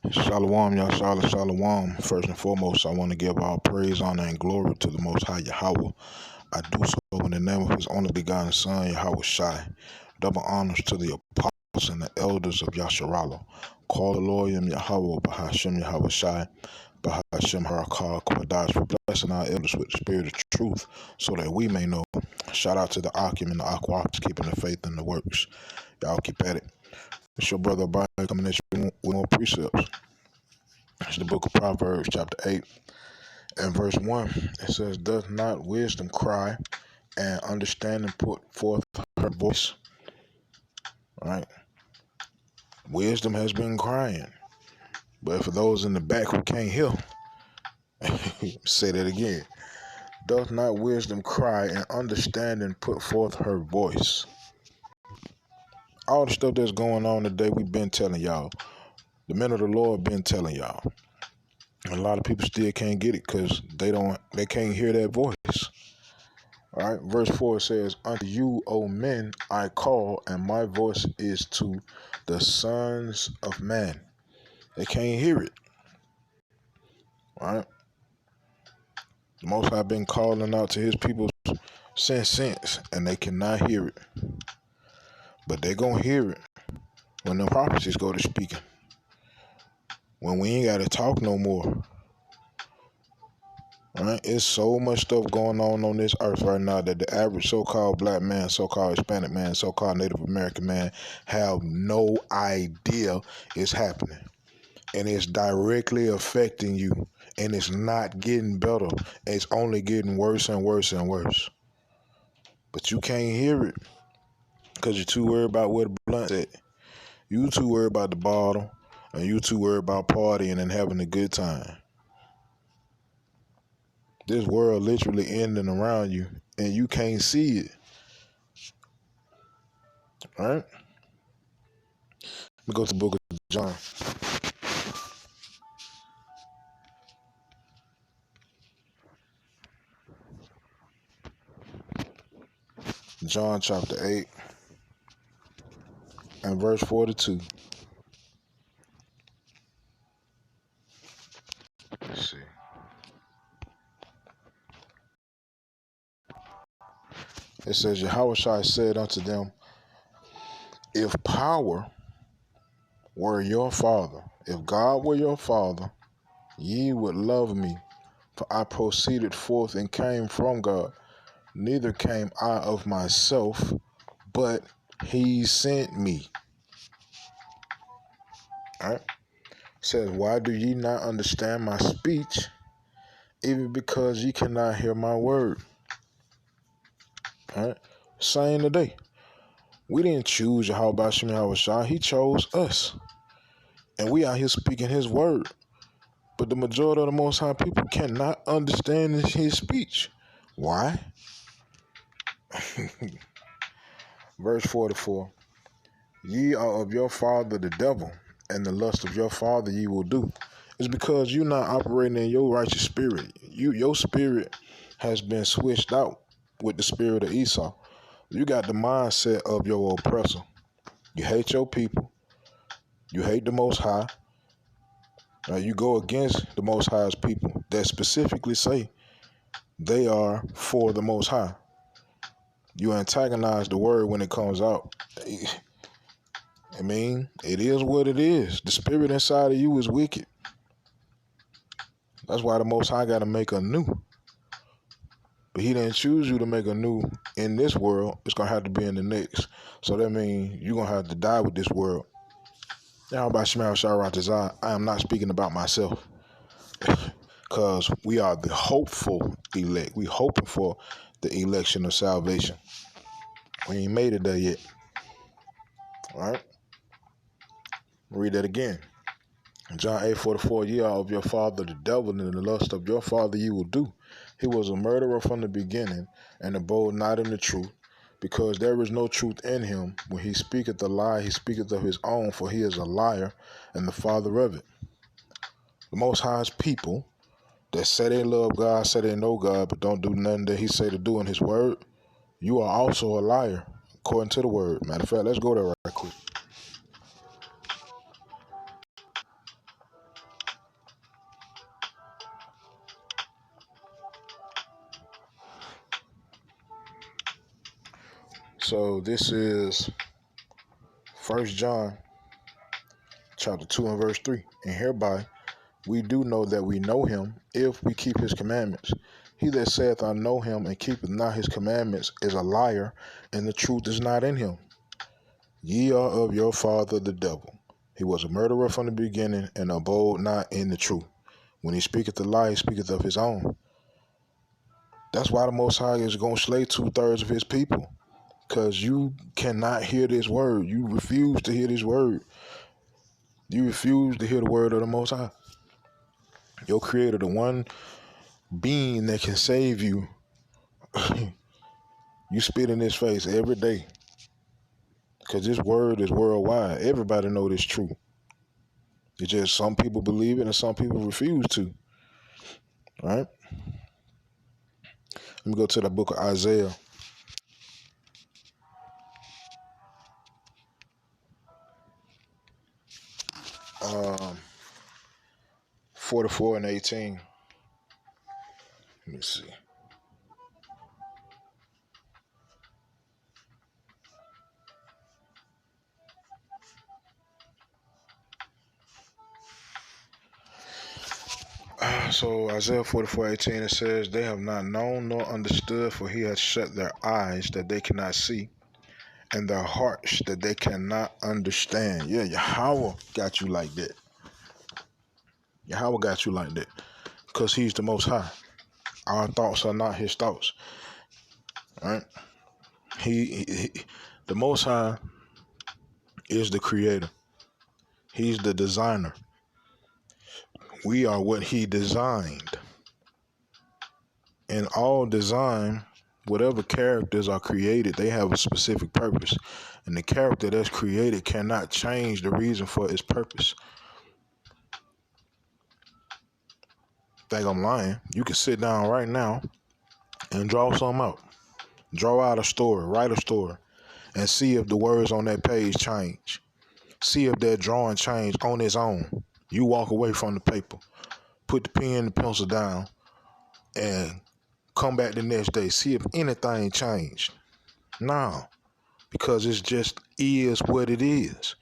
Shalom, Yahshala, Shalom. First and foremost, I want to give all praise, honor, and glory to the Most High Yahweh. I do so in the name of His only begotten Son, Yahweh Shai. Double honors to the apostles and the elders of Yasharala. Call the Lord Yahweh, Bahashem Yahweh Shai, Bahashem Harakah, Kwadash, for blessing our elders with the spirit of truth, so that we may know. Shout out to the Akim and the Aquas, keeping the faith in the works. Y'all keep at it. It's your brother Brian coming at you with more precepts. It's the book of Proverbs, chapter 8, and verse 1. It says, "Doth not wisdom cry, and understanding put forth her voice?" All right. Wisdom has been crying. But for those in the back who can't hear, say that again. Doth not wisdom cry, and understanding put forth her voice? All the stuff that's going on today, we've been telling y'all. The men of the Lord been telling y'all. And a lot of people still can't get it because they can't hear that voice. All right, verse 4 says, "Unto you, O men, I call, and my voice is to the sons of man." They can't hear it. All right, the Most High been calling out to His people since, and they cannot hear it. But they gonna hear it when the prophecies go to speaking. When we ain't gotta talk no more. All right, it's so much stuff going on this earth right now that the average so-called black man, so-called Hispanic man, so-called Native American man have no idea is happening. And it's directly affecting you. And it's not getting better. It's only getting worse and worse and worse. But you can't hear it because you're too worried about where the blunt's at. You too worried about the bottle, and you too worried about partying and having a good time. This world literally ending around you, and you can't see it. All right? Let me go to the book of John. John chapter 8 and verse 42. Let's see. It says, Yahushua said unto them, if power were your father, if God were your father, ye would love me, for I proceeded forth and came from God. Neither came I of myself, but He sent me. All right. It says, why do ye not understand my speech, even because ye cannot hear my word? All right. Same today. We didn't choose Yahweh Shem Yahushua. He chose us. And we out here speaking His word. But the majority of the Most High people cannot understand His speech. Why? Verse 44. Ye are of your father the devil, and the lust of your father ye will do. It's because you're not operating in your righteous spirit. Your spirit has been switched out with the spirit of Esau. You got the mindset of your oppressor. You hate your people. You hate the Most High. Now you go against the Most High's people that specifically say they are for the Most High. You antagonize the word when it comes out. I mean, it is what it is. The spirit inside of you is wicked. That's why the Most High got to make a new. But He didn't choose you to make a new in this world. It's going to have to be in the next. So that means you're going to have to die with this world. Now, about Shemar Sharatazah, I am not speaking about myself. Because we are the hopeful elect. We hoping for the election of salvation. We ain't made it there yet. All right? Read that again. John 8:44, ye are of your father the devil, and the lust of your father ye will do. He was a murderer from the beginning, and abode not in the truth, because there is no truth in him. When he speaketh a lie, he speaketh of his own, for he is a liar, and the father of it. The Most High's people that say they love God, say they know God, but don't do nothing that He say to do in His word, you are also a liar, according to the word. Matter of fact, let's go there right quick. So this is 1 John chapter 2 and verse 3. And hereby we do know that we know him if we keep his commandments. He that saith, I know him, and keepeth not his commandments, is a liar, and the truth is not in him. Ye are of your father the devil. He was a murderer from the beginning, and abode not in the truth. When he speaketh a lie, he speaketh of his own. That's why the Most High is going to slay 2/3 of his people. Because you cannot hear this word. You refuse to hear this word. You refuse to hear the word of the Most High. Your Creator, the one being that can save you, you spit in his face every day. Because this word is worldwide. Everybody know this true. It's just some people believe it and some people refuse to. All right? Let me go to the book of Isaiah. 44 and 18. Let me see. So Isaiah 44:18, it says, they have not known nor understood, for he has shut their eyes that they cannot see, and their hearts that they cannot understand. Yeah, Yahweh got you like that. Yahweh got you like that. Because he's the Most High. Our thoughts are not his thoughts. All right? The Most High is the creator. He's the designer. We are what he designed. In all design, whatever characters are created, they have a specific purpose. And the character that's created cannot change the reason for its purpose. Think I'm lying? You can sit down right now and draw something out. Draw out a story, write a story, and see if the words on that page change. See if that drawing changed on its own. You walk away from the paper, put the pen and the pencil down, and come back the next day. See if anything changed. No, because it just is what it is.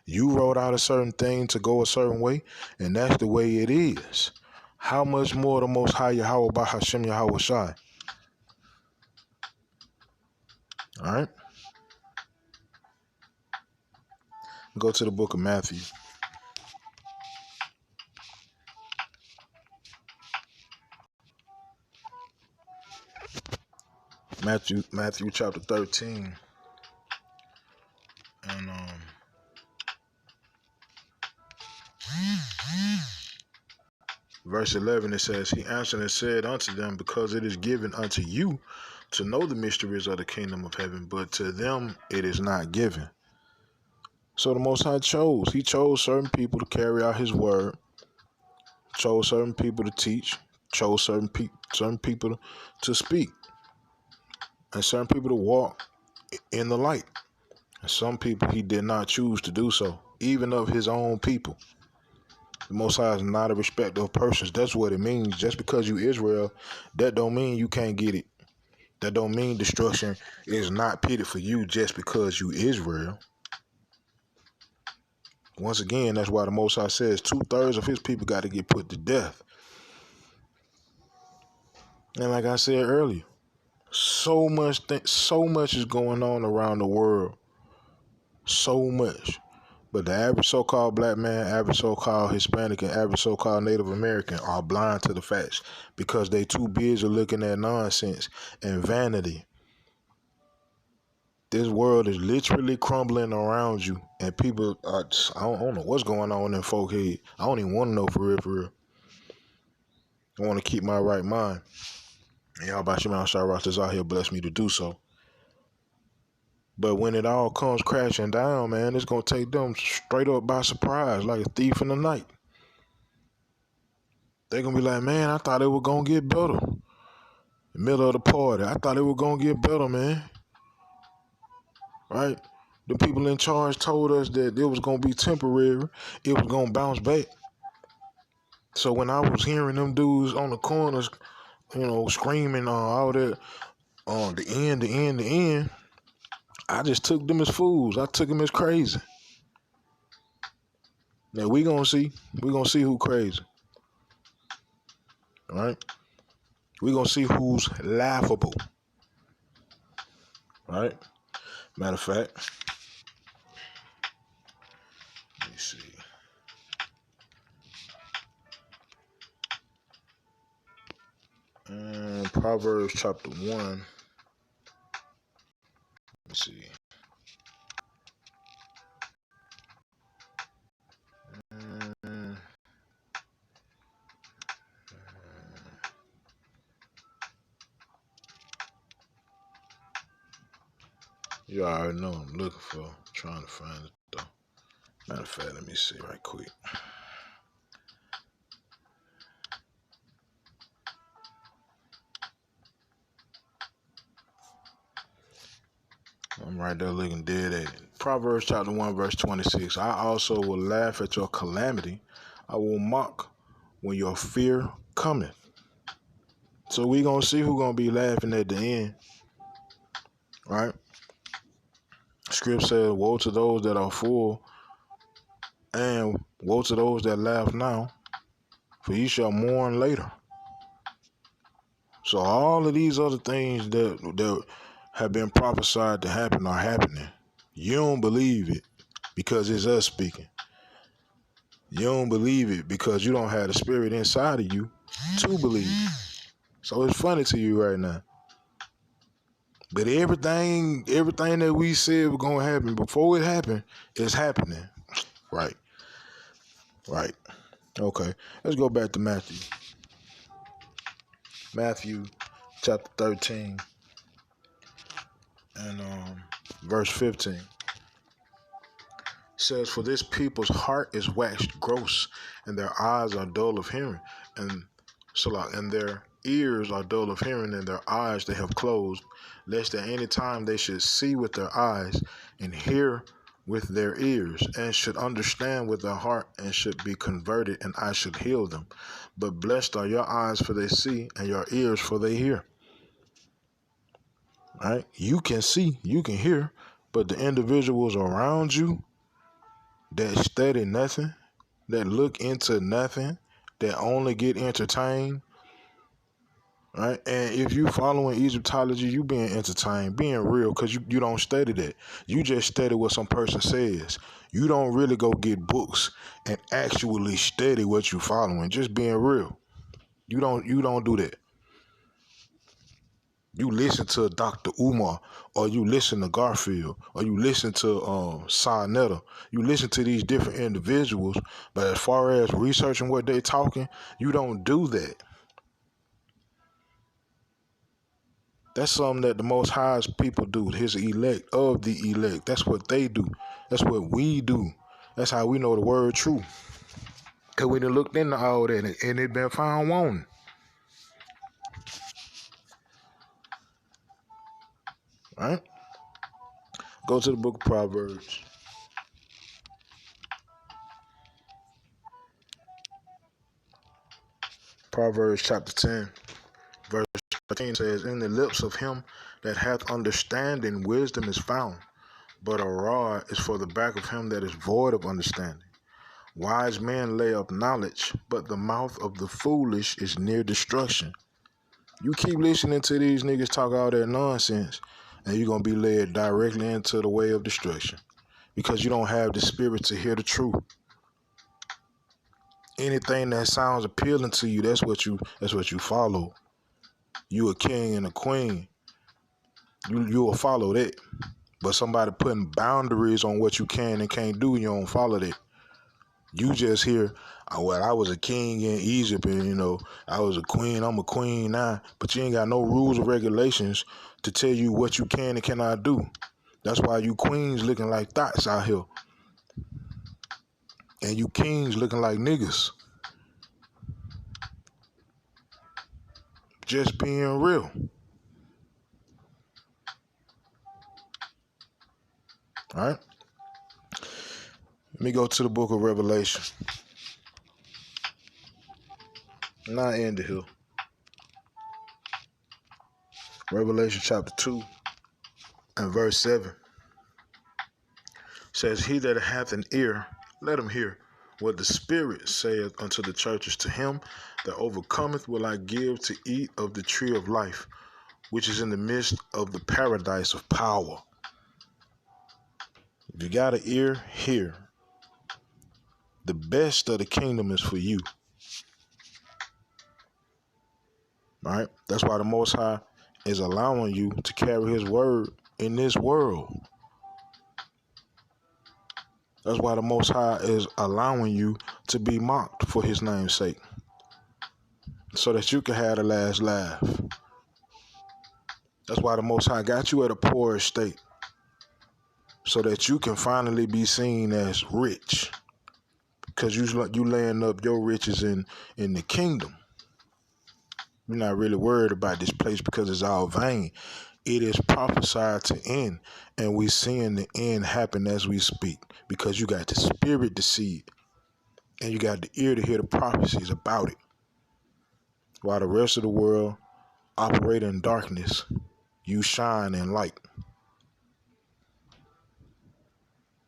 You wrote out a certain thing to go a certain way, and that's the way it is. How much more the Most High Yahweh by Hashem Yahweh Shai? All right? Go to the book of Matthew. Matthew chapter 13. And verse 11, it says, he answered and said unto them, because it is given unto you to know the mysteries of the kingdom of heaven, but to them it is not given. So the Most High chose. He chose certain people to carry out his word, chose certain people to teach, chose certain people to speak, and certain people to walk in the light. And some people he did not choose to do so, even of his own people. The Most High is not a respecter of persons. That's what it means. Just because you Israel, that don't mean you can't get it. That don't mean destruction is not pitted for you just because you Israel. Once again, that's why the Most High says 2/3 of his people got to get put to death. And like I said earlier, so much is going on around the world. So much. But the average so-called black man, average so-called Hispanic, and average so-called Native American are blind to the facts because they too busy looking at nonsense and vanity. This world is literally crumbling around you, and people are I don't know what's going on in folk head. I don't even want to know for real. I want to keep my right mind. And y'all about Shemau Shirach is out here bless me to do so. But when it all comes crashing down, man, it's going to take them straight up by surprise, like a thief in the night. They're going to be like, man, I thought it was going to get better. In the middle of the party, I thought it was going to get better, man. Right? The people in charge told us that it was going to be temporary. It was going to bounce back. So when I was hearing them dudes on the corners, screaming all that, the end, I just took them as fools. I took them as crazy. Now we gonna see. We gonna see who crazy. All right. We gonna see who's laughable. All right. Matter of fact, let me see. Proverbs chapter 1. Let me see. You already know I'm looking for. Trying to find it though. Matter of fact, let me see right quick. I'm right there looking dead at it. Proverbs chapter 1, verse 26. I also will laugh at your calamity. I will mock when your fear cometh. So we gonna see who gonna be laughing at the end. Right? Script says, woe to those that are full, and woe to those that laugh now, for ye shall mourn later. So all of these other things that have been prophesied to happen are happening. You don't believe it because it's us speaking. You don't believe it because you don't have the spirit inside of you to believe. So it's funny to you right now. But everything that we said was gonna happen before it happened is happening. Right. Right. Okay. Let's go back to Matthew. Matthew chapter 13 and verse 15. Says, for this people's heart is waxed gross, and their eyes are dull of hearing, and their ears are dull of hearing, and their eyes they have closed, lest at any time they should see with their eyes, and hear with their ears, and should understand with their heart, and should be converted, and I should heal them. But blessed are your eyes, for they see, and your ears, for they hear. Right? You can see, you can hear, but the individuals around you that study nothing, that look into nothing, that only get entertained, right? And if you following Egyptology, you being entertained, being real, because you don't study that. You just study what some person says. You don't really go get books and actually study what you following. Just being real. You don't do that. You listen to Dr. Umar, or you listen to Garfield, or you listen to Sarnetta. You listen to these different individuals, but as far as researching what they talking, you don't do that. That's something that the Most High's people do. His elect of the elect. That's what they do. That's what we do. That's how we know the word true. Cause we done looked into all that and it been found wanting. Right? Go to the book of Proverbs. Proverbs chapter 10, verse 13 says, in the lips of him that hath understanding wisdom is found, but a rod is for the back of him that is void of understanding. Wise men lay up knowledge, but the mouth of the foolish is near destruction. You keep listening to these niggas talk all that nonsense, and you're going to be led directly into the way of destruction because you don't have the spirit to hear the truth. Anything that sounds appealing to you, that's what you follow. You a king and a queen. You will follow that. But somebody putting boundaries on what you can and can't do, you don't follow that. You just hear, well, I was a king in Egypt and, I was a queen, I'm a queen now. But you ain't got no rules or regulations to tell you what you can and cannot do. That's why you queens looking like thoughts out here. And you kings looking like niggas. Just being real. All right? Let me go to the book of Revelation. And I end it here. Revelation chapter 2 and verse 7. says, he that hath an ear, let him hear what the Spirit saith unto the churches. To him that overcometh will I give to eat of the tree of life, which is in the midst of the paradise of power. If you got an ear, hear. The best of the kingdom is for you. Right? That's why the Most High is allowing you to carry his word in this world. That's why the Most High is allowing you to be mocked for his name's sake, so that you can have the last laugh. That's why the Most High got you at a poor estate, so that you can finally be seen as rich, because you laying up your riches in the kingdom. You're not really worried about this place because it's all vain. It is prophesied to end, and we seeing the end happen as we speak, because you got the spirit to see it, and you got the ear to hear the prophecies about it. While the rest of the world operate in darkness, you shine in light.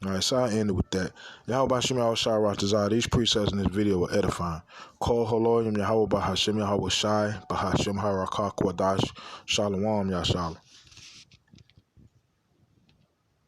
All right, so I ended with that. Yahweh Shem Yahweh Shai Ratazah. These precepts in this video were edifying. Call Haloyim Yahweh Bahashem Yahweh Shai Bahashem Harakah Kwadash Shalom Yashala.